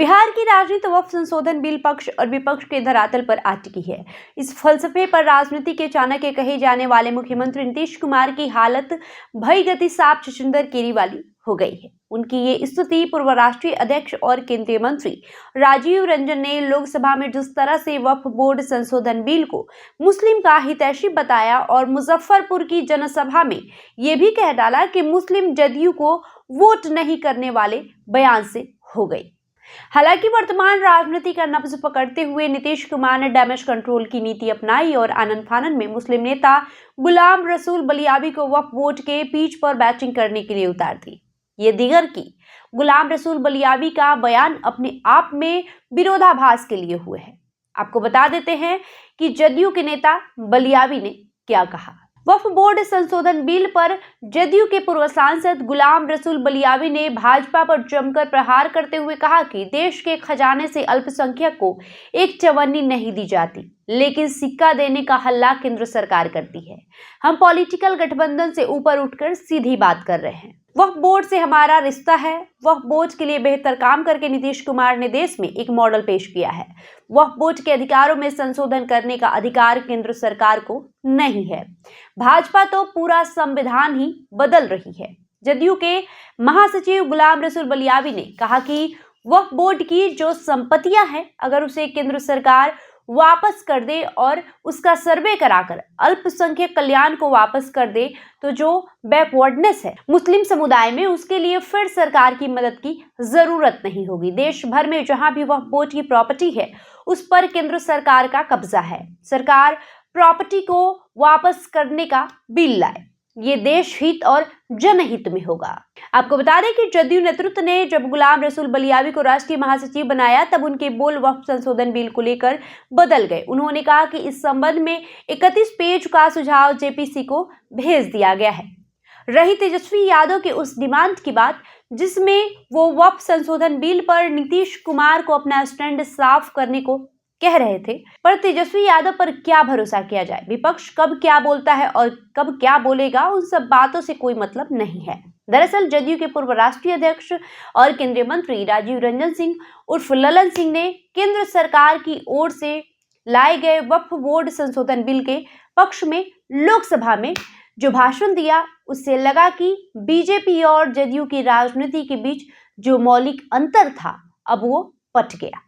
बिहार की राजनीति वक्फ संशोधन बिल पक्ष और विपक्ष के धरातल पर आ टिकी है। इस फलसफे पर राजनीति के चाणक्य कहे जाने वाले मुख्यमंत्री नीतीश कुमार की हालत भई गति साफ छछूंदर केरी वाली हो गई है। उनकी ये स्तुति पूर्व राष्ट्रीय अध्यक्ष और केंद्रीय मंत्री राजीव रंजन ने लोकसभा में जिस तरह से वक्फ बोर्ड संशोधन बिल को मुस्लिम का हितैषी बताया और मुजफ्फरपुर की जनसभा में ये भी कह डाला कि मुस्लिम जदयू को वोट नहीं करने वाले बयान से हो गई। हालांकि वर्तमान राजनीति का नब्ज पकड़ते हुए नीतीश कुमार ने डैमेज कंट्रोल की नीति अपनाई और आनन फानन में मुस्लिम नेता गुलाम रसूल बलियावी को वक्फ बोर्ड के पिच पर बैटिंग करने के लिए उतार दी। ये दीगर की गुलाम रसूल बलियावी का बयान अपने आप में विरोधाभास के लिए हुए हैं। आपको बता देते हैं कि जदयू के नेता बलियावी ने क्या कहा। वक्फ बोर्ड संशोधन बिल पर जदयू के पूर्व सांसद गुलाम रसूल बलियावी ने भाजपा पर जमकर प्रहार करते हुए कहा कि देश के खजाने से अल्पसंख्यक को एक चवन्नी नहीं दी जाती, लेकिन सिक्का देने का हल्ला केंद्र सरकार करती है। हम पॉलिटिकल गठबंधन से ऊपर उठकर सीधी बात कर रहे हैं। वक्फ बोर्ड से हमारा रिश्ता है। वक्फ बोर्ड के लिए बेहतर काम करके नीतीश कुमार ने देश में एक मॉडल पेश किया है। वक्फ बोर्ड के अधिकारों में संशोधन करने का अधिकार केंद्र सरकार को नहीं है। भाजपा तो पूरा संविधान ही बदल रही है। जदयू के महासचिव गुलाम रसूल बलियावी ने कहा कि वक्फ बोर्ड की जो संपत्तियां हैं, अगर उसे केंद्र सरकार वापस कर दे और उसका सर्वे कराकर अल्पसंख्यक कल्याण को वापस कर दे तो जो बैकवर्डनेस है मुस्लिम समुदाय में, उसके लिए फिर सरकार की मदद की जरूरत नहीं होगी। देश भर में जहां भी वक्फ बोर्ड की प्रॉपर्टी है उस पर केंद्र सरकार का कब्जा है। सरकार प्रॉपर्टी को वापस करने का बिल लाए, ये देश हित और जनहित में होगा। आपको बता दें कि जदयू नेतृत्व ने जब गुलाम रसूल बलियावी को राष्ट्रीय महासचिव बनाया तब उनके बोल वक्फ संशोधन बिल को लेकर बदल गए। उन्होंने कहा कि इस संबंध में 31 पेज का सुझाव जेपीसी को भेज दिया गया है। रही तेजस्वी यादव के उस डिमांड की बात जिसमें वो वक्फ संशोधन बिल पर नीतीश कुमार को अपना स्टैंड साफ करने को कह रहे थे, पर तेजस्वी यादव पर क्या भरोसा किया जाए। विपक्ष कब क्या बोलता है और कब क्या बोलेगा, उन सब बातों से कोई मतलब नहीं है। दरअसल जदयू के पूर्व राष्ट्रीय अध्यक्ष और केंद्रीय मंत्री राजीव रंजन सिंह उर्फ ललन सिंह ने केंद्र सरकार की ओर से लाए गए वक्फ बोर्ड संशोधन बिल के पक्ष में लोकसभा में जो भाषण दिया, उससे लगा कि बीजेपी और जदयू की राजनीति के बीच जो मौलिक अंतर था अब वो पट गया।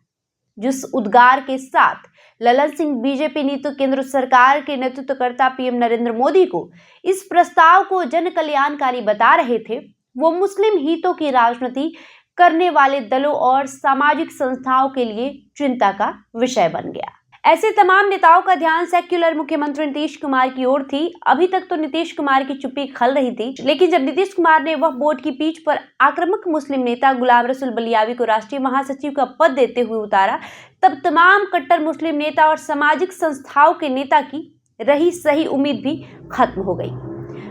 जिस उद्गार के साथ ललन सिंह बीजेपी नीति केंद्र सरकार के नेतृत्वकर्ता पीएम नरेंद्र मोदी को इस प्रस्ताव को जन कल्याणकारी बता रहे थे, वो मुस्लिम हितों की राजनीति करने वाले दलों और सामाजिक संस्थाओं के लिए चिंता का विषय बन गया। ऐसे तमाम नेताओं का ध्यान सेक्युलर मुख्यमंत्री नीतीश कुमार की ओर थी। अभी तक तो नीतीश कुमार की चुप्पी खल रही थी, लेकिन जब नीतीश कुमार ने वक्फ बोर्ड की पीठ पर आक्रामक मुस्लिम नेता गुलाम रसूल बलियावी को राष्ट्रीय महासचिव का पद देते हुए उतारा, तब तमाम कट्टर मुस्लिम नेता और सामाजिक संस्थाओं के नेता की रही सही उम्मीद भी खत्म हो गई।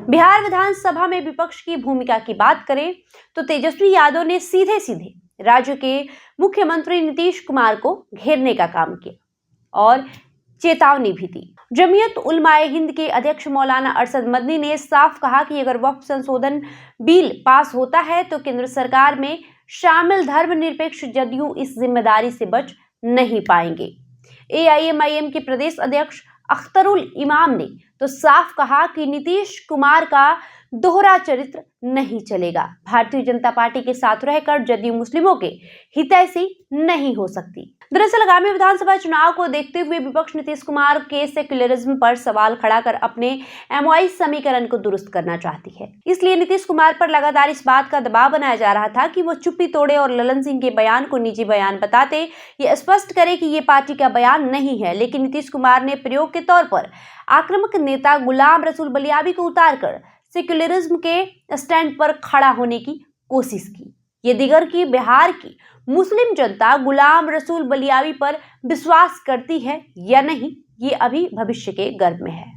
बिहार विधानसभा में विपक्ष की भूमिका की बात करें तो तेजस्वी यादव ने सीधे सीधे राज्य के मुख्यमंत्री नीतीश कुमार को घेरने का काम किया और चेतावनी भी दी। जमीयत उलमाए हिंद के अध्यक्ष मौलाना अरशद मदनी ने साफ कहा कि अगर वक्फ संशोधन बिल पास होता है तो केंद्र सरकार में शामिल धर्मनिरपेक्ष जदयू इस जिम्मेदारी से बच नहीं पाएंगे। एआईएमआईएम के प्रदेश अध्यक्ष अख्तरुल इमाम ने तो साफ कहा कि नीतीश कुमार का दोहरा चरित्र नहीं चलेगा। भारतीय जनता पार्टी के साथ रहकर जदयू मुस्लिमों के हितैषी नहीं हो सकती। दरअसल आगामी विधानसभा चुनाव को देखते हुए विपक्ष नीतीश कुमार के सेक्युलरिज्म पर सवाल खड़ा कर अपने एमवाई समीकरण को दुरुस्त करना चाहती है। इसलिए नीतीश कुमार पर लगातार इस बात का दबाव बनाया जा रहा था कि वो चुप्पी तोड़े और ललन सिंह के बयान को निजी बयान बताते ये स्पष्ट करे कि ये पार्टी का बयान नहीं है। लेकिन नीतीश कुमार ने प्रयोग के तौर पर आक्रामक नेता गुलाम रसूल बलियावी को उतारकर सेक्युलरिज्म के स्टैंड पर खड़ा होने की कोशिश की। ये दिगर की बिहार की मुस्लिम जनता गुलाम रसूल बलियावी पर विश्वास करती है या नहीं, ये अभी भविष्य के गर्भ में है।